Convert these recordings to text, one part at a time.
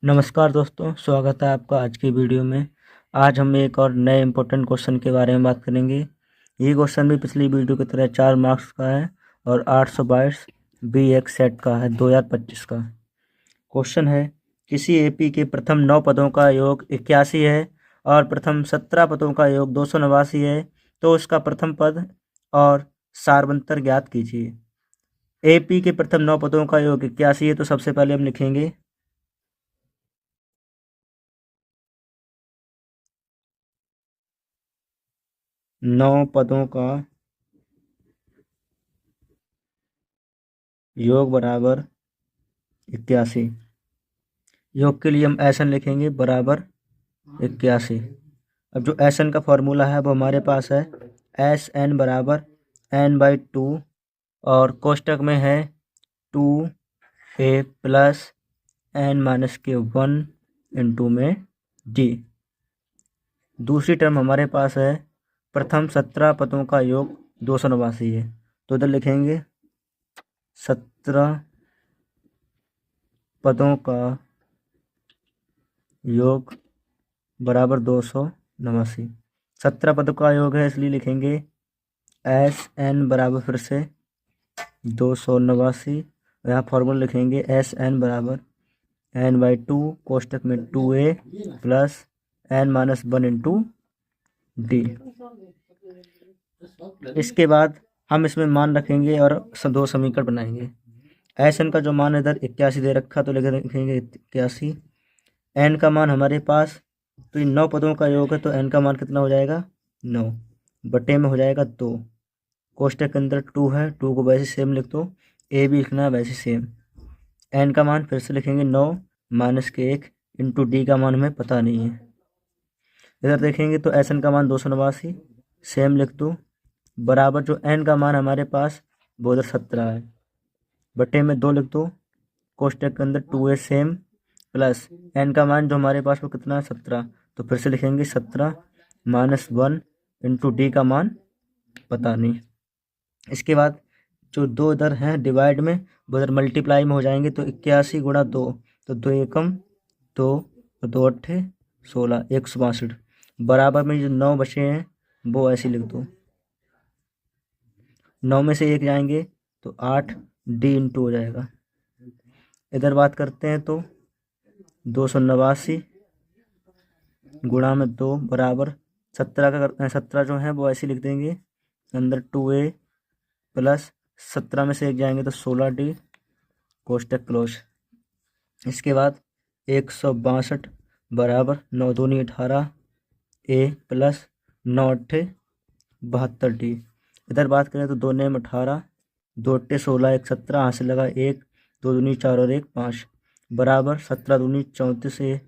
नमस्कार दोस्तों, स्वागत है आपका आज की वीडियो में। आज हम एक और नए इम्पोर्टेंट क्वेश्चन के बारे में बात करेंगे। ये क्वेश्चन भी पिछली वीडियो की तरह 4 मार्क्स का है और 822 बी एक सेट का है 2025 का। क्वेश्चन है, किसी एपी के प्रथम 9 पदों का योग 81 है और प्रथम 17 पदों का योग 289 है, तो उसका प्रथम पद और सारवंतर ज्ञात कीजिए। एपी के प्रथम 9 पदों का योग 81 है, तो सबसे पहले हम लिखेंगे 9 पदों का योग बराबर 81। योग के लिए हम एस एन लिखेंगे बराबर 81। अब जो एस एन का फॉर्मूला है वो हमारे पास है एस एन बराबर n/2 और कोष्टक में है 2a प्लस n-1 इंटू में d। दूसरी टर्म हमारे पास है प्रथम 17 पदों का योग 289 है, तो इधर लिखेंगे 17 पदों का योग बराबर 289। 17 पदों का योग है, इसलिए लिखेंगे एस एन बराबर फिर से 289। यहाँ फॉर्मूला लिखेंगे एस एन बराबर n/2 कोष्टक में 2a plus n-1 into D. इसके बाद हम इसमें मान रखेंगे और दो समीकरण बनाएंगे। एस एन का जो मान इधर 81 दे रखा, तो लिखेंगे 81। एन का मान हमारे पास, तो इन 9 पदों का योग है, तो एन का मान कितना हो जाएगा 9 बटे में हो जाएगा 2। कोष्टक के अंदर 2 है, 2 को वैसे सेम लिख दो, ए भी लिखना है वैसे सेम। एन का मान फिर से लिखेंगे 9 माइनस के 1 इंटू डी का मान हमें पता नहीं है। इधर देखेंगे तो एस एन का मान 289 सेम लिख दो, बराबर जो एन का मान हमारे पास वो उधर 17 है, बटे में 2 लिख दो। कोष्टक के अंदर 2a सेम प्लस एन का मान जो हमारे पास वो कितना है 17, तो फिर से लिखेंगे 17 -1 इंटू डी का मान पता नहीं। इसके बाद जो दो इधर हैं डिवाइड में, वो इधर मल्टीप्लाई में हो जाएंगे, तो 81 गुणा 2, तो 2 एकम 2, 2 अट्ठे 16, 162। बराबर में जो 9 बचे हैं वो ऐसे लिख दो, 9 में से 1 जाएंगे तो 8 डी इंटू हो जाएगा। इधर बात करते हैं तो 289 गुणा में 2 बराबर 17 जो है वो ऐसे लिख देंगे, अंदर 2a प्लस 17 में से 1 जाएंगे तो 16d कोष्टक क्लोज। इसके बाद 162 बराबर 9 दूनी 18 a प्लस 9 अट्ठे 72d। इधर बात करें तो 2 नेम 18, 2 अट्ठे 16, 1 17, यहाँ से लगा 1, 2 दूनी 4 और 1 5 बराबर 17 दूनी 34 से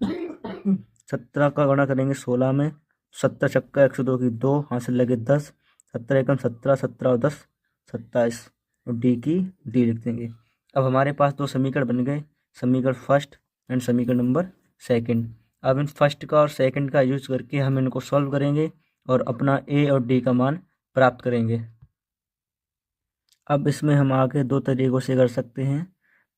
17 का गुणा करेंगे 16 में, 17 छक्का 102 की 2, यहाँ से लगे 10, 17 एकम 17, 17 और 10 27 और डी की डी लिख देंगे। अब हमारे पास दो समीकरण बन गए, समीकरण फर्स्ट एंड समीकरण नंबर सेकंड। अब इन फर्स्ट का और सेकंड का यूज करके हम इनको सॉल्व करेंगे और अपना ए और डी का मान प्राप्त करेंगे। अब इसमें हम आगे दो तरीक़ों से कर सकते हैं।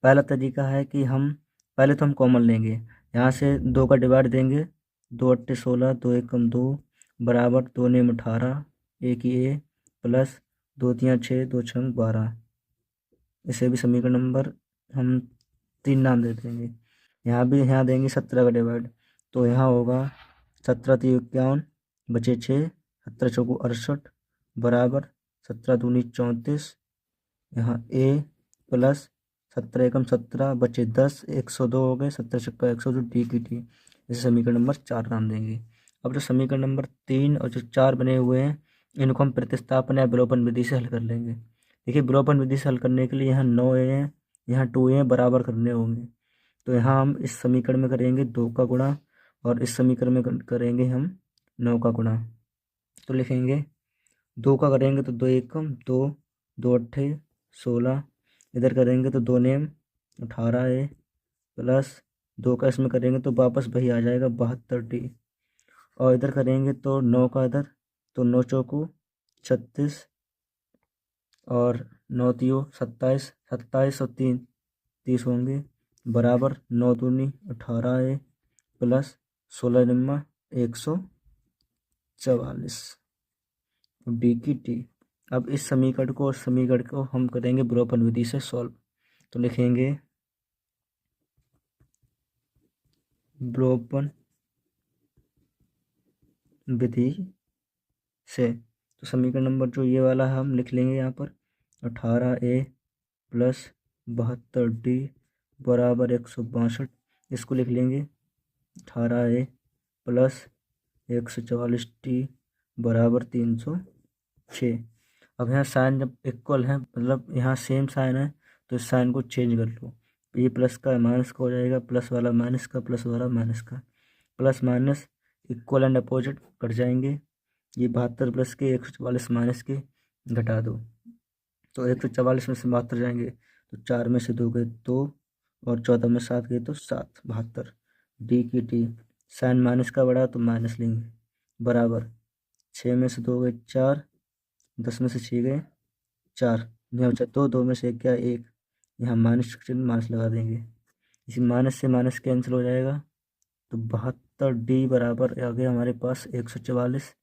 पहला तरीका है कि हम पहले तो हम कॉमन लेंगे, यहाँ से 2 का डिवाइड देंगे, 2 अट्ठे 16, 2 एकम 2 बराबर 2 नेम 18, 1 ही ए प्लस 2 तियाँ 6, 2 छंग 12। इसे भी समीकरण नंबर हम 3 नाम दे देंगे। यहाँ भी यहाँ देंगे 17 का डिवाइड, तो यहाँ होगा 17 3 51 बचे 6, 17 चौको 68 बराबर 17 दूनी 34, यहाँ ए प्लस 17 एकम 17 बचे 10, 102 हो गए, 17 छक्का 102 डी की टी। इसे समीकरण नंबर 4 नाम देंगे। अब जो समीकरण नंबर 3 और जो 4 बने हुए हैं, इनको हम प्रतिस्थापन या विलोपन विधि से हल कर लेंगे। देखिए, विलोपन विधि से हल करने के लिए यहाँ 9 ए हैं, यहाँ 2 ए बराबर करने होंगे, तो यहाँ हम इस समीकरण में करेंगे 2 का गुणा और इस समीकरण में करेंगे हम 9 का गुणा। तो लिखेंगे 2 का करेंगे तो 2 एकम 2, 2 अट्ठे 16, इधर करेंगे तो 2 नेम 18 ए प्लस 2 का इसमें करेंगे तो वापस वही आ जाएगा 72 डी, और इधर करेंगे तो 9 का इधर, तो 9 चौको 36 और 9 तियो 27, 27 और 3 30 होंगे, बराबर 9 दूनी 18A प्लस 16 निम्मा 144 डी की टी। अब इस समीकरण को और समीकरण को हम करेंगे विलोपन विधि से सॉल्व। तो लिखेंगे विलोपन विधि से, तो समीकरण नंबर जो ये वाला है हम लिख लेंगे यहाँ पर 18A प्लस 72D बराबर 162। इसको लिख लेंगे 18A प्लस 144D बराबर 306। अब यहाँ साइन जब इक्वल है, मतलब यहाँ सेम साइन है, तो इस साइन को चेंज कर लो। ये प्लस का माइनस का हो जाएगा, प्लस वाला माइनस का, प्लस वाला माइनस का। Plus minus equal and opposite cut जाएंगे। ये 72 प्लस के 144 माइनस के घटा दो, तो 144 में से 72 जाएंगे, तो 4 में से 2 गए 2 और 14 में 7 गए तो 7, 72 डी की टी। साइन माइनस का बढ़ा तो माइनस लेंगे बराबर 6 में से 2 गए 4, 10 में से 6 गए 4, यहाँ बचा 2, 2 में से 1 गया 1, यहाँ माइनस चिन्ह माइनस लगा देंगे। इसी माइनस से माइनस कैंसिल हो जाएगा, तो 72 डी बराबर आ गया हमारे पास 144।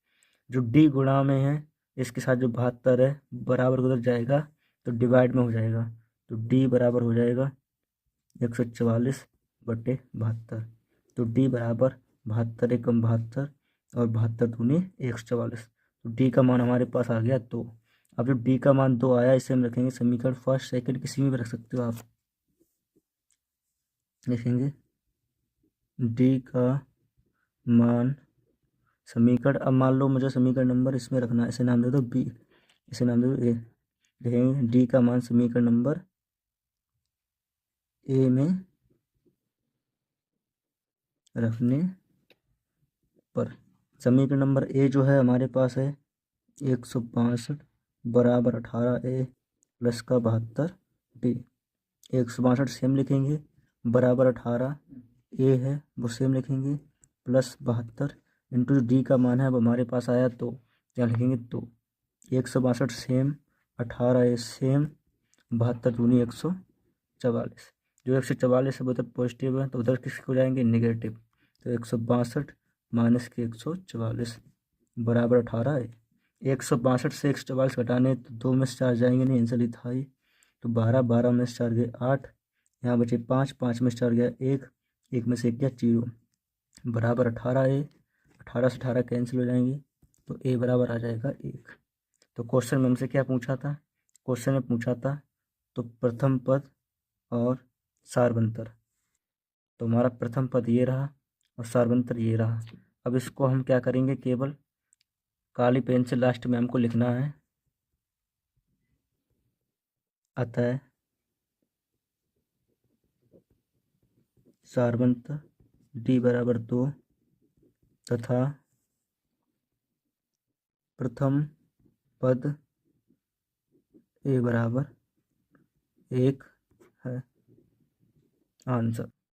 जो डी गुणा में है इसके साथ जो 72 है बराबर उधर जाएगा तो डिवाइड में हो जाएगा, तो डी बराबर हो जाएगा 144/72। तो डी बराबर 72 एकम 72 और 72 दूनी 144। तो डी का मान हमारे पास आ गया 2। अब जो डी का मान 2 आया इसे हम रखेंगे समीकरण फर्स्ट सेकंड किसी में भी रख सकते हो आप। लिखेंगे डी का मान समीकरण, अब मान लो मुझे समीकरण नंबर इसमें रखना है, इसे नाम दे दो बी, इसे नाम दे दो ए। लिखेंगे डी का मान समीकरण नंबर ए में रखने पर, समीकरण नंबर ए जो है हमारे पास है 162 बराबर 18A प्लस का 72D। 162 सेम लिखेंगे, बराबर 18A है वो सेम लिखेंगे, प्लस 72 इंटू डी का मान है अब हमारे पास आया तो क्या लिखेंगे, तो 162 सेम, 18A सेम, 72 दूनी 144। जो 144 है वो उधर पॉजिटिव है तो उधर किसको जाएंगे नेगेटिव, तो 162 माइनस के 144 बराबर 18A। 162 से 144 घटाने तो 2 में से 4 जाएंगे नहीं, आंसर था ही, तो 12, 12 में से 4 गए 8, यहाँ बचे 5, 5 में से 4 गया 1, 1 में से 1 गया 0 बराबर 18A। 18 से 18 कैंसिल हो जाएंगे तो ए बराबर आ जाएगा 1। तो क्वेश्चन में हमसे क्या पूछा था, क्वेश्चन में पूछा था तो प्रथम पद और सारवंतर, तो हमारा प्रथम पद ये रहा और सारवंतर ये रहा। अब इसको हम क्या करेंगे, केवल काली पेन से लास्ट में हमको लिखना है, अतः सारवंतर डी बराबर 2 तथा प्रथम पद ए बराबर 1 है आंसर।